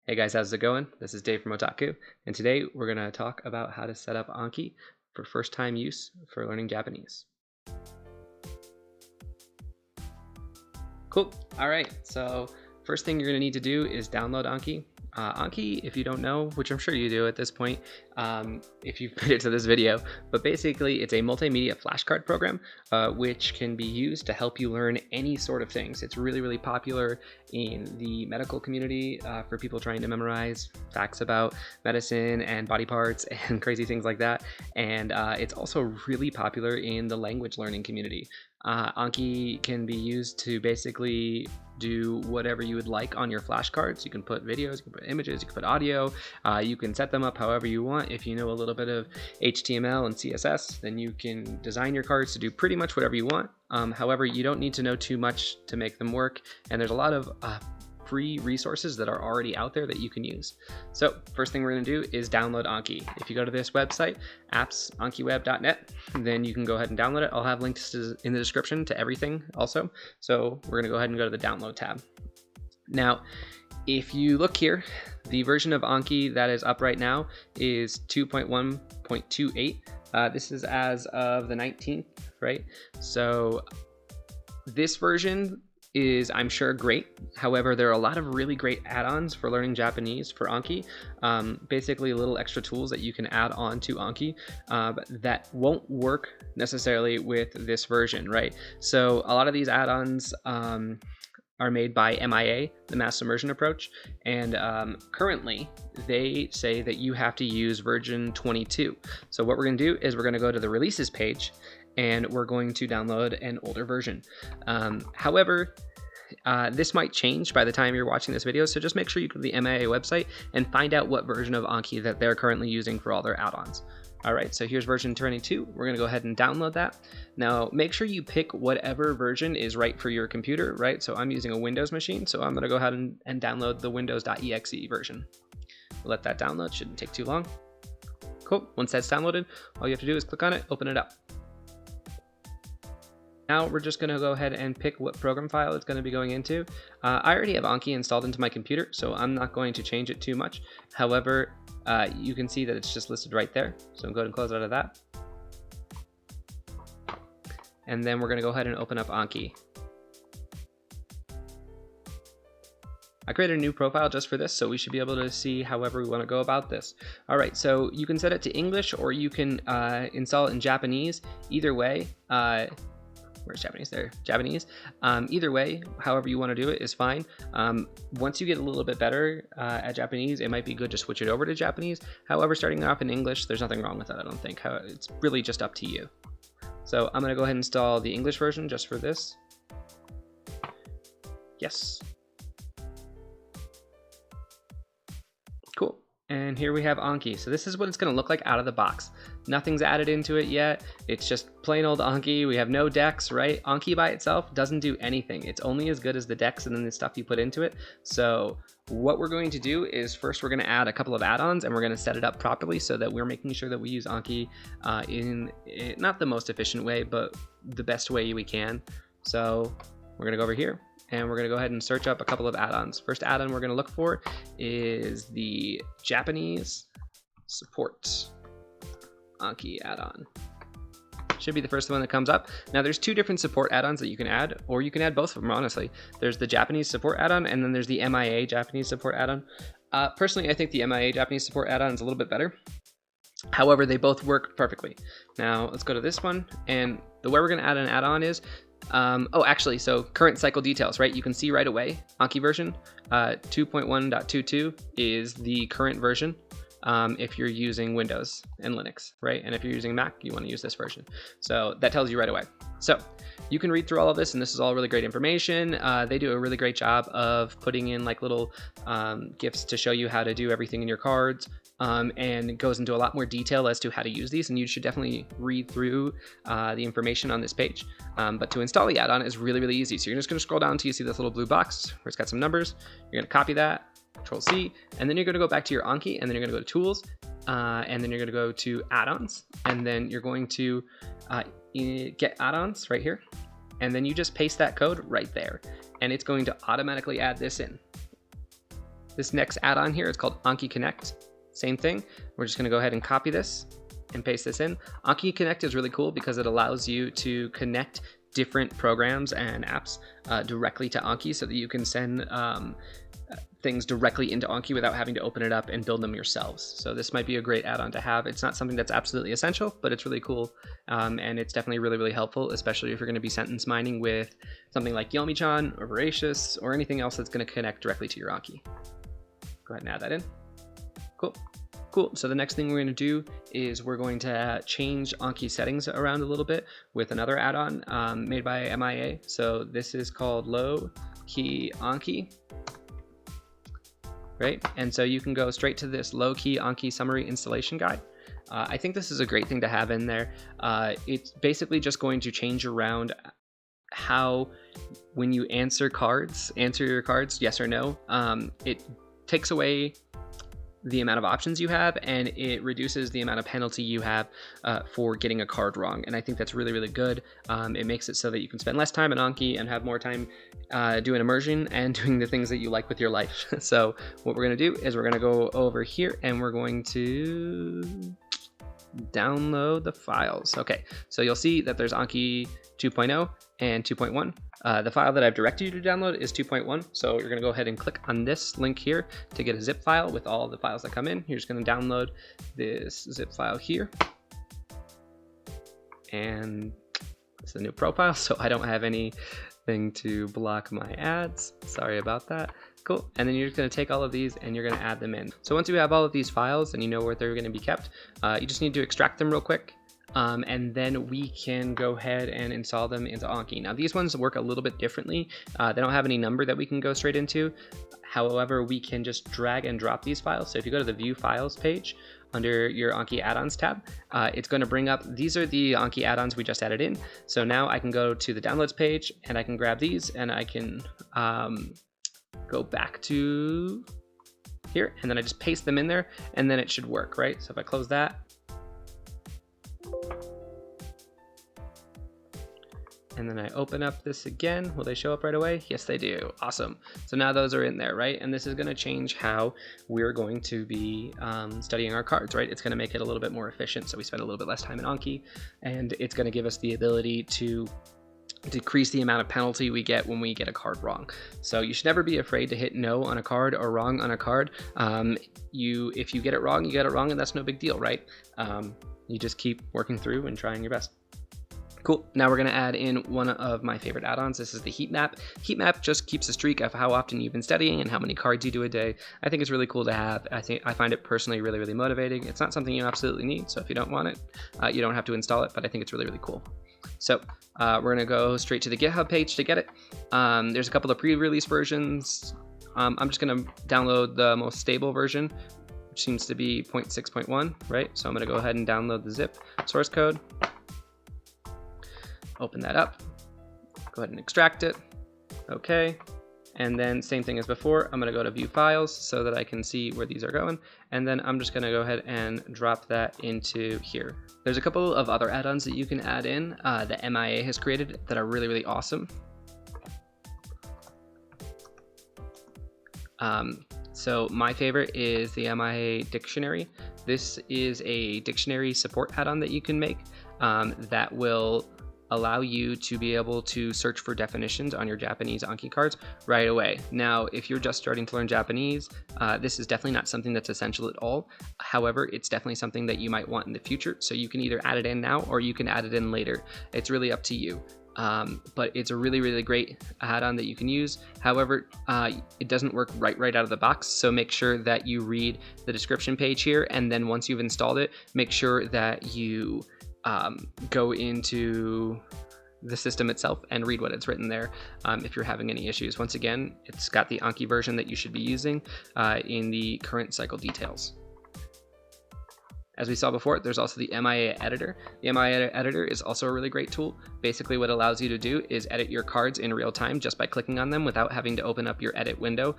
Hey guys, how's it going? This is Dave from Otaku, and today we're going to talk about how to set up Anki for first time use for learning Japanese. Cool. All right, so first thing you're going to need to do is download Anki. Anki, if you don't know, which I'm sure you do at this point, if you've made it to this video, but basically it's a multimedia flashcard program, which can be used to help you learn any sort of things. It's really, really popular in the medical community for people trying to memorize facts about medicine and body parts and crazy things like that. And it's also really popular in the language learning community. Anki can be used to basically do whatever you would like on your flashcards. You can put videos, you can put images, you can put audio, you can set them up however you want. If you know a little bit of HTML and CSS, then you can design your cards to do pretty much whatever you want. However, you don't need to know too much to make them work, and there's a lot of free resources that are already out there that you can use. So first thing we're going to do is download Anki. If you go to this website, apps.ankiweb.net, then you can go ahead and download it. I'll have links in the description to everything also. So we're going to go ahead and go to the download tab. Now, if you look here, the version of Anki that is up right now is 2.1.28. This is as of the 19th, right? So this version is, I'm sure, great. However, there are a lot of really great add-ons for learning Japanese for Anki. Basically little extra tools that you can add on to Anki that won't work necessarily with this version, right? So a lot of these add-ons are made by MIA, the Mass Immersion Approach, and currently they say that you have to use version 22. So what we're going to do is we're going to go to the releases page and we're going to download an older version. However, this might change by the time you're watching this video, so just make sure you go to the MIA website and find out what version of Anki that they're currently using for all their add-ons. All right, so here's version 22. We're gonna go ahead and download that. Now, make sure you pick whatever version is right for your computer, right? So I'm using a Windows machine, so I'm gonna go ahead and download the windows.exe version. We'll let that download, shouldn't take too long. Cool, once that's downloaded, all you have to do is click on it, open it up. Now we're just going to go ahead and pick what program file it's going to be going into. I already have Anki installed into my computer, so I'm not going to change it too much. However, you can see that it's just listed right there. So I'm going to close out of that. And then we're going to go ahead and open up Anki. I created a new profile just for this, so we should be able to see however we want to go about this. All right, so you can set it to English or you can install it in Japanese. Either way, where's Japanese? There, Japanese. Either way, however you want to do it is fine. Once you get a little bit better at Japanese, it might be good to switch it over to Japanese. However, starting off in English, there's nothing wrong with that, I don't think. It's really just up to you. So I'm going to go ahead and install the English version just for this. Yes. Cool. And here we have Anki. So this is what it's going to look like out of the box. Nothing's added into it yet. It's just plain old Anki. We have no decks, right? Anki by itself doesn't do anything. It's only as good as the decks and then the stuff you put into it. So what we're going to do is first we're going to add a couple of add-ons and we're going to set it up properly so that we're making sure that we use Anki in not the most efficient way, but the best way we can. So we're going to go over here and we're going to go ahead and search up a couple of add-ons. First add-on we're going to look for is the Japanese support Anki add-on. Should be the first one that comes up. Now there's two different support add-ons that you can add, or you can add both of them, honestly. There's the Japanese support add-on and then there's the MIA Japanese support add-on. Personally, I think the MIA Japanese support add-on is a little bit better. However, they both work perfectly. Now let's go to this one, and the way we're going to add an add-on is so current cycle details, right? You can see right away, Anki version 2.1.22 is the current version if you're using Windows and Linux, right? And if you're using Mac, you want to use this version. So that tells you right away. So you can read through all of this, and this is all really great information. They do a really great job of putting in like little GIFs to show you how to do everything in your cards. And it goes into a lot more detail as to how to use these, and you should definitely read through the information on this page. But to install the add-on is really, really easy. So you're just going to scroll down till you see this little blue box where it's got some numbers. You're going to copy that, Control-C, and then you're going to go back to your Anki, and then you're going to go to Tools, and then you're going to go to Add-ons, and then you're going to get Add-ons right here, and then you just paste that code right there, and it's going to automatically add this in. This next add-on here is called Anki Connect. Same thing. We're just going to go ahead and copy this and paste this in. Anki Connect is really cool because it allows you to connect different programs and apps directly to Anki so that you can send things directly into Anki without having to open it up and build them yourselves. So this might be a great add-on to have. It's not something that's absolutely essential, but it's really cool. And it's definitely really, really helpful, especially if you're going to be sentence mining with something like Yomi-chan or Voracious or anything else that's going to connect directly to your Anki. Go ahead and add that in. Cool. Cool. So the next thing we're going to do is we're going to change Anki settings around a little bit with another add-on made by MIA. So this is called Low Key Anki. Right? And so you can go straight to this Low Key Anki summary installation guide. I think this is a great thing to have in there. It's basically just going to change around how, when you answer your cards, yes or no, it takes away the amount of options you have, and it reduces the amount of penalty you have for getting a card wrong. And I think that's really, really good. It makes it so that you can spend less time in Anki and have more time doing immersion and doing the things that you like with your life. So what we're going to do is we're going to go over here and we're going to download the files. Okay, so you'll see that there's Anki 2.0 and 2.1. The file that I've directed you to download is 2.1. So you're going to go ahead and click on this link here to get a zip file with all the files that come in. You're just going to download this zip file here. And it's a new profile, so I don't have anything to block my ads. Sorry about that. Cool. And then you're just going to take all of these and you're going to add them in. So once you have all of these files and you know where they're going to be kept, you just need to extract them real quick. And then we can go ahead and install them into Anki. Now these ones work a little bit differently. They don't have any number that we can go straight into. However, we can just drag and drop these files. So if you go to the View Files page under your Anki Add-ons tab, it's going to bring up, these are the Anki add-ons we just added in. So now I can go to the Downloads page and I can grab these and I can go back to here and then I just paste them in there and then it should work, right? So if I close that, and then I open up this again, will they show up right away? Yes, they do. Awesome. So now those are in there, right? And this is going to change how we're going to be studying our cards, right? It's going to make it a little bit more efficient, so we spend a little bit less time in Anki, and it's going to give us the ability to decrease the amount of penalty we get when we get a card wrong. So you should never be afraid to hit no on a card or wrong on a card. If you get it wrong, you get it wrong, and that's no big deal, right? You just keep working through and trying your best. Cool. Now we're going to add in one of my favorite add-ons. This is the Heatmap. Heatmap just keeps a streak of how often you've been studying and how many cards you do a day. I think it's really cool to have. I find it personally really, really motivating. It's not something you absolutely need, so if you don't want it, you don't have to install it, but I think it's really, really cool. So we're going to go straight to the GitHub page to get it. There's a couple of pre-release versions. I'm just going to download the most stable version, which seems to be 0.6.1, right? So I'm going to go ahead and download the zip source code. Open that up, go ahead and extract it. Okay, and then same thing as before, I'm going to go to View Files so that I can see where these are going, and then I'm just going to go ahead and drop that into here. There's a couple of other add-ons that you can add in that MIA has created that are really, really awesome. So my favorite is the MIA Dictionary. This is a dictionary support add-on that you can make that will allow you to be able to search for definitions on your Japanese Anki cards right away. Now, if you're just starting to learn Japanese, this is definitely not something that's essential at all. However, it's definitely something that you might want in the future. So you can either add it in now or you can add it in later. It's really up to you. But it's a really, really great add-on that you can use. However, it doesn't work right out of the box. So make sure that you read the description page here. And then once you've installed it, make sure that you go into the system itself and read what it's written there if you're having any issues. Once again, it's got the Anki version that you should be using in the current cycle details. As we saw before, there's also the MIA editor. The MIA editor is also a really great tool. Basically what it allows you to do is edit your cards in real time just by clicking on them without having to open up your edit window.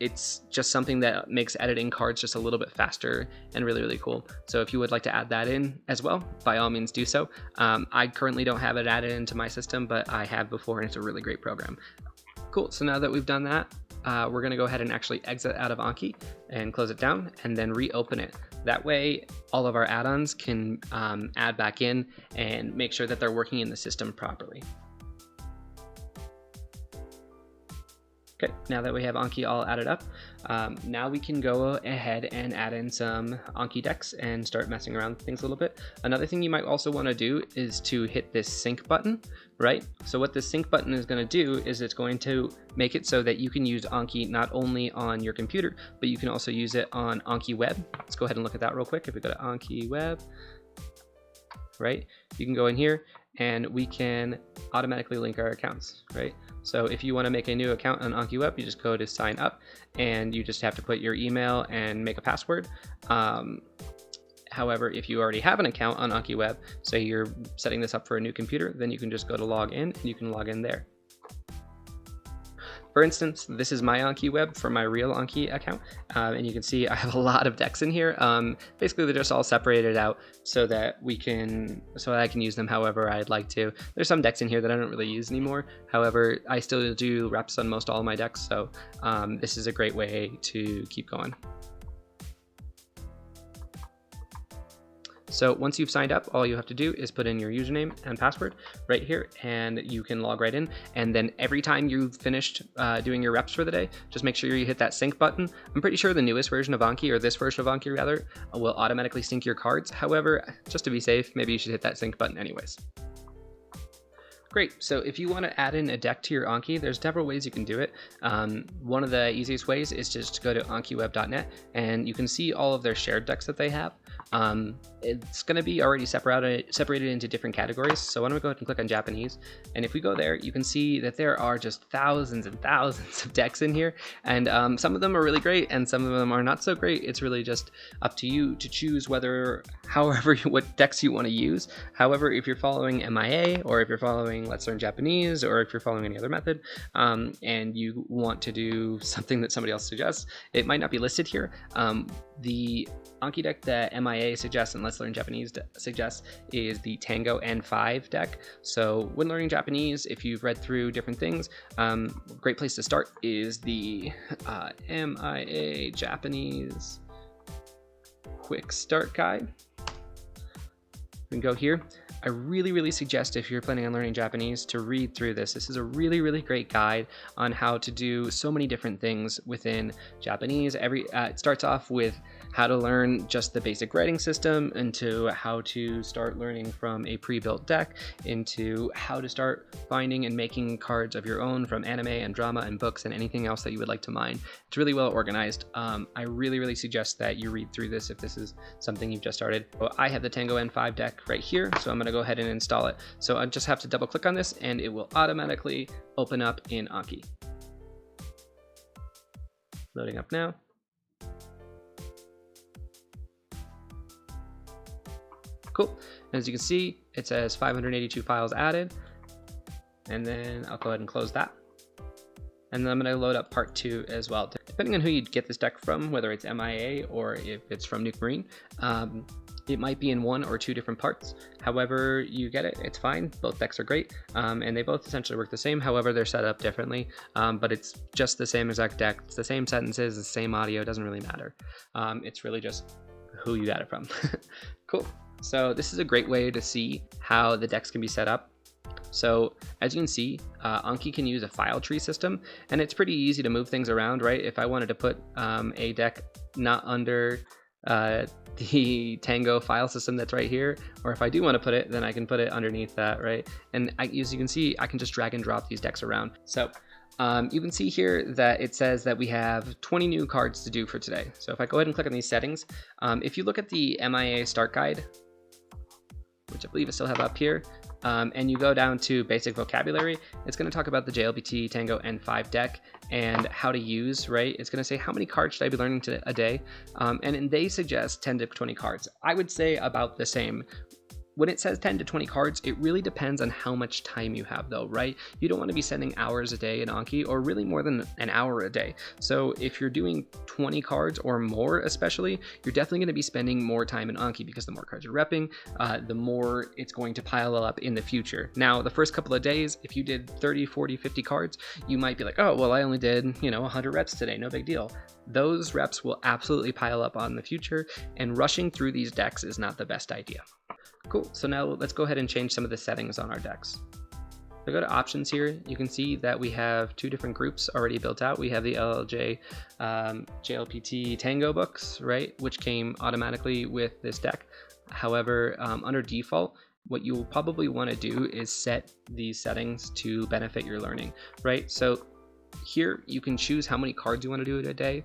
It's just something that makes editing cards just a little bit faster and really, really cool. So if you would like to add that in as well, by all means do so. I currently don't have it added into my system, but I have before, and it's a really great program. Cool, so now that we've done that, we're going to go ahead and actually exit out of Anki and close it down and then reopen it. That way, all of our add-ons can add back in and make sure that they're working in the system properly. Okay, now that we have Anki all added up, now we can go ahead and add in some Anki decks and start messing around with things a little bit. Another thing you might also want to do is to hit this sync button, right? So what this sync button is going to do is it's going to make it so that you can use Anki not only on your computer, but you can also use it on AnkiWeb. Let's go ahead and look at that real quick. If we go to AnkiWeb, right? You can go in here and we can automatically link our accounts, right? So if you want to make a new account on AnkiWeb, you just go to sign up and you just have to put your email and make a password. However, if you already have an account on AnkiWeb, say you're setting this up for a new computer, then you can just go to log in and you can log in there. For instance, this is my AnkiWeb for my real Anki account, and you can see I have a lot of decks in here. Basically, they're just all separated out so that I can use them however I'd like to. There's some decks in here that I don't really use anymore. However, I still do reps on most all of my decks, so this is a great way to keep going. So once you've signed up, all you have to do is put in your username and password right here, and you can log right in. And then every time you've finished doing your reps for the day, just make sure you hit that sync button. I'm pretty sure the newest version of Anki, or this version of Anki rather, will automatically sync your cards. However, just to be safe, maybe you should hit that sync button anyways. Great, so if you want to add in a deck to your Anki, there's several ways you can do it. One of the easiest ways is just to go to ankiweb.net and you can see all of their shared decks that they have. It's going to be already separated into different categories. So why don't we go ahead and click on Japanese, and if we go there, you can see that there are just thousands and thousands of decks in here, and some of them are really great and some of them are not so great. It's really just up to you to choose what decks you want to use. However, if you're following MIA, or if you're following Let's Learn Japanese, or if you're following any other method, and you want to do something that somebody else suggests, it might not be listed here. The Anki deck that MIA suggests and Let's Learn Japanese suggests is the Tango N5 deck. So when learning Japanese, if you've read through different things, great place to start is the MIA Japanese Quick Start Guide. We can go here. I really suggest, if you're planning on learning Japanese, to read through this. This is a really great guide on how to do so many different things within Japanese. It starts off with how to learn just the basic writing system, into how to start learning from a pre-built deck, into how to start finding and making cards of your own from anime and drama and books and anything else that you would like to mine. It's really well organized. I really suggest that you read through this if this is something you've just started. Well, I have the Tango N5 deck right here, so I'm going to go ahead and install it. So I just have to double click on this and it will automatically open up in Anki. Loading up now. Cool. And as you can see, it says 582 files added. And then I'll go ahead and close that. And then I'm going to load up part 2 as well. Depending on who you get this deck from, whether it's MIA or if it's from Nuke Marine, it might be in 1 or 2 different parts. However you get it, it's fine. Both decks are great, and they both essentially work the same. However, they're set up differently, but it's just the same exact deck. It's the same sentences, the same audio. It doesn't really matter. It's really just who you got it from. Cool. So this is a great way to see how the decks can be set up. So as you can see, Anki can use a file tree system, and it's pretty easy to move things around, right? If I wanted to put a deck not under the Tango file system that's right here, or if I do want to put it, then I can put it underneath that, right? And as you can see, I can just drag and drop these decks around. So you can see here that it says that we have 20 new cards to do for today. So if I go ahead and click on these settings, if you look at the MIA start guide, which I believe I still have up here, and you go down to basic vocabulary, it's going to talk about the JLBT Tango N5 deck and how to use, right? It's going to say how many cards should I be learning a day, and they suggest 10 to 20 cards. I would say about the same. when it says 10 to 20 cards, it really depends on how much time you have though, right? You don't want to be sending hours a day in Anki, or really more than an hour a day. So if you're doing 20 cards or more especially, you're definitely going to be spending more time in Anki, because the more cards you're repping, the more it's going to pile up in the future. Now, the first couple of days, if you did 30, 40, 50 cards, you might be like, oh, well, I only did, 100 reps today, no big deal. Those reps will absolutely pile up on the future, and rushing through these decks is not the best idea. Cool, so now let's go ahead and change some of the settings on our decks. So go to options here, you can see that we have two different groups already built out. We have the LLJ JLPT Tango books, right, which came automatically with this deck. However, under default, what you'll probably want to do is set these settings to benefit your learning, right? So here you can choose how many cards you want to do in a day.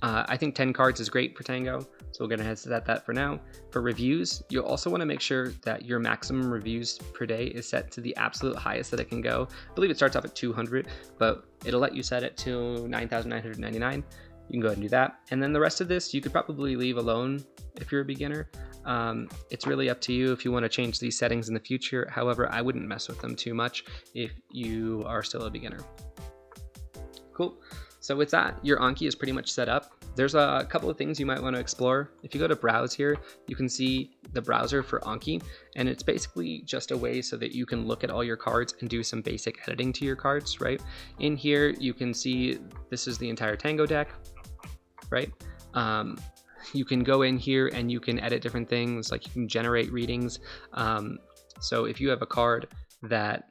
I think 10 cards is great for Tango, so we're going to set that for now. For reviews, you'll also want to make sure that your maximum reviews per day is set to the absolute highest that it can go. I believe it starts off at 200, but it'll let you set it to 9,999. You can go ahead and do that. And then the rest of this, you could probably leave alone if you're a beginner. It's really up to you if you want to change these settings in the future. However, I wouldn't mess with them too much if you are still a beginner. Cool. So with that, your Anki is pretty much set up. There's a couple of things you might want to explore. If you go to browse here, you can see the browser for Anki, and it's basically just a way so that you can look at all your cards and do some basic editing to your cards, right? In here, you can see this is the entire Tango deck, right? You can go in here and you can edit different things, like you can generate readings. So if you have a card that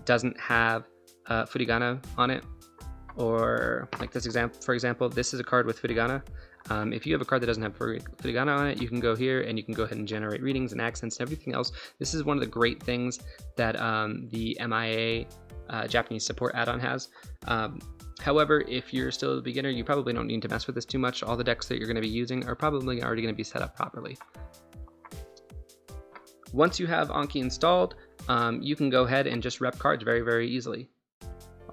doesn't have furigana on it, or like this example, for example, this is a card with furigana. If you have a card that doesn't have furigana on it, you can go here and you can go ahead and generate readings and accents and everything else. This is one of the great things that the MIA Japanese support add-on has. However, if you're still a beginner, you probably don't need to mess with this too much. All the decks that you're going to be using are probably already going to be set up properly. Once you have Anki installed, you can go ahead and just rep cards very, very easily.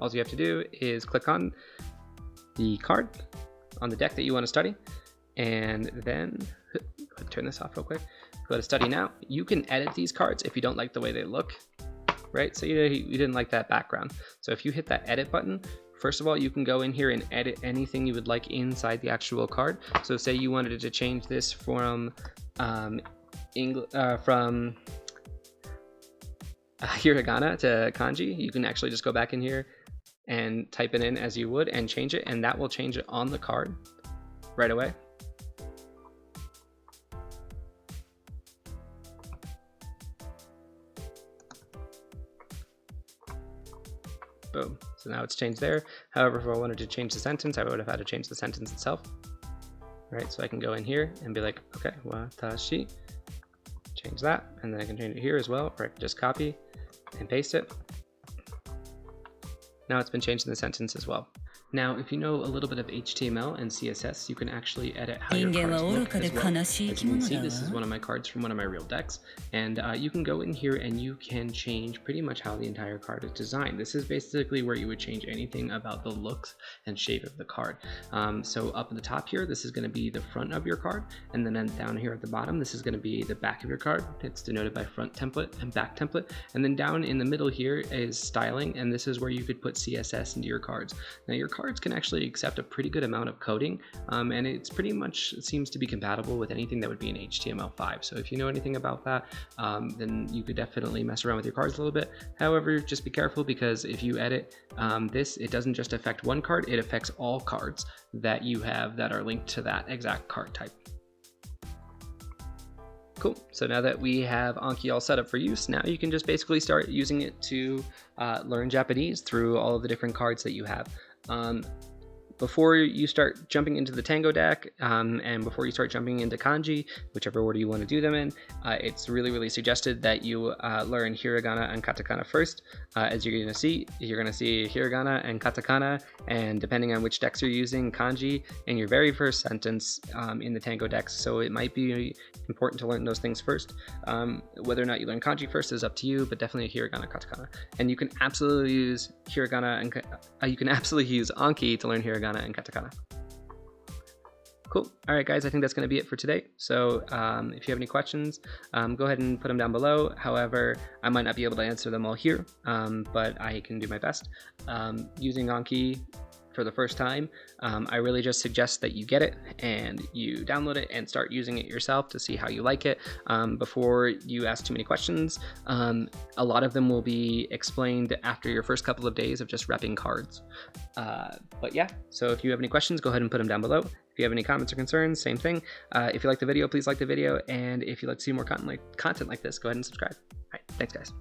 All you have to do is click on the card on the deck that you want to study, and then turn this off real quick. Go to study now. You can edit these cards if you don't like the way they look, right? So you didn't like that background. So if you hit that edit button, first of all, you can go in here and edit anything you would like inside the actual card. So say you wanted to change this from hiragana to kanji, you can actually just go back in here and type it in as you would and change it, and that will change it on the card right away. Boom. So now it's changed there. However, if I wanted to change the sentence, I would have had to change the sentence itself. Right, so I can go in here and be like, okay, watashi, change that, and then I can change it here as well, or I can just copy and paste it. Now it's been changed in the sentence as well. Now, if you know a little bit of HTML and CSS, you can actually edit how your cards look as well. As you can see, this is one of my cards from one of my real decks, and you can go in here and you can change pretty much how the entire card is designed. This is basically where you would change anything about the looks and shape of the card. So up at the top here, this is going to be the front of your card, and then down here at the bottom, this is going to be the back of your card. It's denoted by front template and back template, and then down in the middle here is styling, and this is where you could put CSS into your cards. Now your cards can actually accept a pretty good amount of coding, and it's pretty much seems to be compatible with anything that would be in HTML5. So if you know anything about that, then you could definitely mess around with your cards a little bit. However, just be careful, because if you edit this, it doesn't just affect one card, it affects all cards that you have that are linked to that exact card type. Cool, so now that we have Anki all set up for use, now you can just basically start using it to learn Japanese through all of the different cards that you have. Before you start jumping into the Tango deck, and before you start jumping into kanji, whichever order you want to do them in, it's really suggested that you learn hiragana and katakana first. As you're going to see hiragana and katakana, and depending on which decks you're using, kanji in your very first sentence in the Tango decks. So it might be important to learn those things first. Whether or not you learn kanji first is up to you, but definitely hiragana, katakana. And you can absolutely use hiragana and you can absolutely use Anki to learn hiragana and katakana. Cool. All right, guys, I think that's going to be it for today. So if you have any questions, go ahead and put them down below. However, I might not be able to answer them all here, but I can do my best. Using Anki for the first time, I really just suggest that you get it and you download it and start using it yourself to see how you like it before you ask too many questions. A lot of them will be explained after your first couple of days of just repping cards. But yeah, so if you have any questions, go ahead and put them down below. If you have any comments or concerns, same thing. If you like the video, please like the video. And if you'd like to see more content like this, go ahead and subscribe. All right, thanks guys.